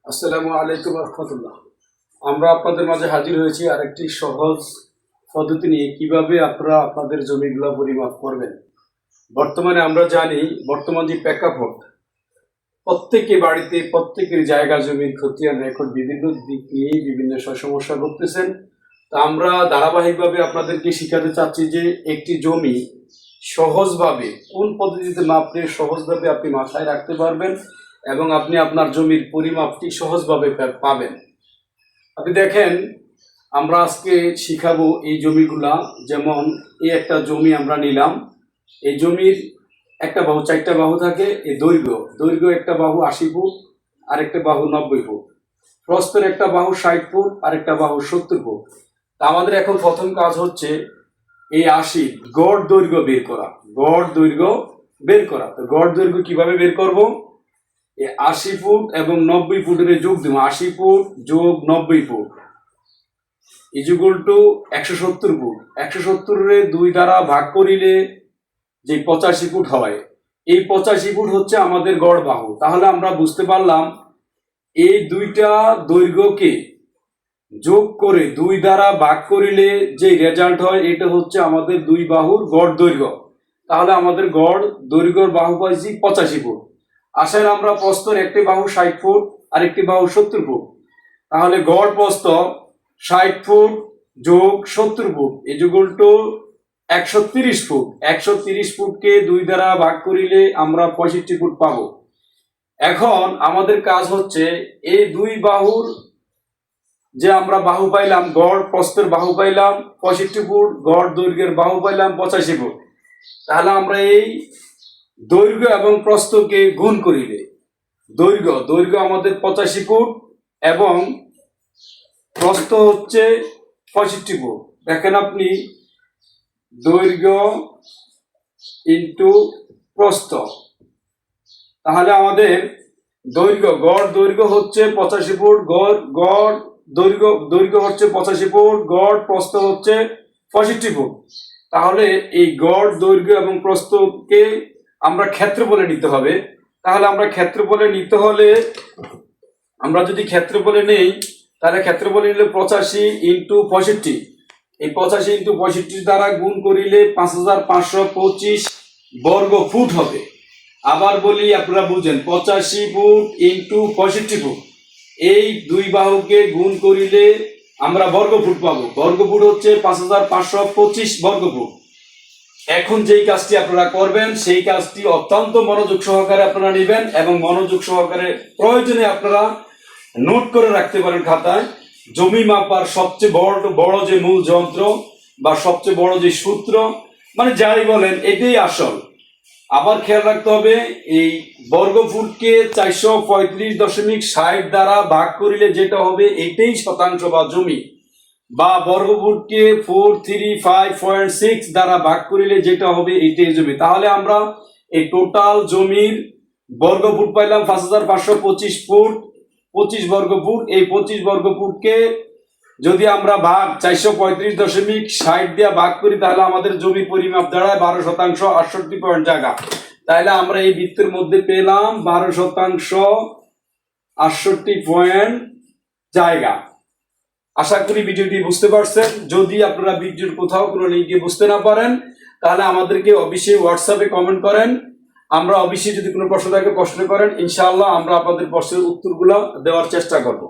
আসসালামু আলাইকুম রহমতুল্লাহ। আমরা আপনাদের মাঝে হাজির হয়েছি আরেকটি সহজ পদ্ধতি নিয়ে কিভাবে আপনারা আপনাদের জমিগুলো পরিমাপ করবেন। বর্তমানে আমরা জানি বর্তমান যে প্রেক্ষাপট, প্রত্যেকে বাড়িতে প্রত্যেকের জায়গা জমির খতিয়ান রেকর্ড বিভিন্ন দিক নিয়ে বিভিন্ন সমস্যা করতেছেন। তা আমরা ধারাবাহিকভাবে আপনাদেরকে শিখাতে চাচ্ছি যে একটি জমি সহজভাবে কোন পদ্ধতিতে মাপলে সহজভাবে আপনি মাথায় রাখতে পারবেন এবং আপনি আপনার জমির পরিমাপটি সহজভাবে পাবেন। আপনি দেখেন, আমরা আজকে শিখাবো এই জমিগুলা। যেমন এই একটা জমি আমরা নিলাম, এই জমির একটা বাহু, চারটা বাহু থাকে। এই দৈর্ঘ্য একটা বাহু 80 ফুট, আরেকটা বাহু 90 ফুট, প্রস্থের একটা বাহু 60 ফুট, আরেকটা বাহু 70 ফুট। তা আমাদের এখন প্রথম কাজ হচ্ছে এই 80 গড় দৈর্ঘ্য বের করা। তো গড় দৈর্ঘ্য কিভাবে বের করব? 80 ফুট এবং 90 ফুটের যোগ দিব। 80 ফুট যোগ 90 ফুট ইকুয়াল টু 170 ফুট। 170 2 দ্বারা ভাগ করিলে যে 85 ফুট হয়, এই 85 ফুট হচ্ছে আমাদের গড় বাহু। তাহলে আমরা বুঝতে পারলাম এই দুইটা দৈর্ঘ্যকে যোগ করে 2 দ্বারা ভাগ করিলে যে রেজাল্ট হয়, এটা হচ্ছে আমাদের দুই বাহুর গড় দৈর্ঘ্য। তাহলে আমাদের গড় দৈর্ঘ্যর বাহু পাইছি 85 ফুট। আসেন আমরা প্রস্থের একটি বাহু 60 ফুট আর একটি বাহু 70 ফুট। তাহলে গড় প্রস্থ 60 ফুট যোগ 70 ফুট ইকুয়াল টু 130 ফুট। 130 ফুটকে 2 দ্বারা ভাগ করিলে আমরা 65 ফুট পাবো। এখন আমাদের কাজ হচ্ছে এই দুই বাহুর যে আমরা বাহু পাইলাম, গড় প্রস্থের বাহু পাইলাম 65 ফুট, গড় দৈর্ঘ্যের বাহু পাইলাম 85 ফুট। তাহলে আমরা এই দৈর্ঘ্য এবং প্রস্থকে গুণ করিলে দৈর্ঘ্য আমাদের 85 ফুট এবং প্রস্থ হচ্ছে 65 ফুট। দেখেন আপনি, দৈর্ঘ্য ইন্টু প্রস্থ, তাহলে আমাদের গড় দৈর্ঘ্য হচ্ছে 85 ফুট, গড় দৈর্ঘ্য হচ্ছে 85 ফুট, গড় প্রস্থ হচ্ছে 65 ফুট। তাহলে এই গড় দৈর্ঘ্য এবং প্রস্থকে আমরা ক্ষেত্রফলে নিতে হবে। তাহলে আমরা ক্ষেত্রফলে নিতে হলে আমরা যদি ক্ষেত্রফলে নেই, তাহলে ক্ষেত্রফলে নিলে 85 ইন্টু 65, এই 85 ইন্টু 65 দ্বারা গুণ করিলে 5525 বর্গ ফুট হবে। আবার বলি, আপনারা বুঝেন, 85 ফুট ইন্টু 65 ফুট, এই দুই বাহুকে গুণ করিলে আমরা বর্গ ফুট পাবো। বর্গ ফুট হচ্ছে 5525 বর্গ ফুট। এখন যেই কাজটি আপনারা করবেন, সেই কাজটি অত্যন্ত মনোযোগ সহকারে আপনারা নেবেন এবং মনোযোগ সহকারে প্রয়োজনে আপনারা নোট করে রাখতে পারেন খাতায়। জমি মাপার সবচেয়ে বড় যে মূল যন্ত্র বা সবচেয়ে বড় যে সূত্র, মানে যাই বলেন, এটাই আসল। আবার খেয়াল রাখতে হবে, এই বর্গ ফুটকে 435.60 দ্বারা ভাগ করিলে যেটা হবে এটাই শতাংশ বা জমি, বা বর্গ ফুটকে 435.6 দ্বারা ভাগ করিলে যেটা হবে এটাই জমি। তাহলে আমরা এই টোটাল জমির বর্গ ফুট পাইলাম 5525 ফুট, 25 বর্গ ফুট। এই 25 বর্গ ফুটকে যদি আমরা ভাগ 435.60 দিয়ে ভাগ করি, তাহলে আমাদের জমি পরিমাপ দাঁড়ায় 12 শতাংশ 68 পয়েন্ট জায়গা। তাহলে আমরা এই বৃত্তের মধ্যে পেলাম 12 শতাংশ 68 পয়েন্ট জায়গা। আশা করি ভিডিওটি বুঝতে পারছেন। যদি আপনারা ভিডিওর কোথাও কোনো লিঙ্কে বুঝতে না পারেন, তাহলে আমাদেরকে অবশ্যই হোয়াটসঅ্যাপে কমেন্ট করেন। আমরা অবশ্যই, যদি কোনো প্রশ্ন থাকে প্রশ্ন করেন, ইনশাআল্লাহ আমরা আপনাদের প্রশ্নের উত্তরগুলো দেওয়ার চেষ্টা করব।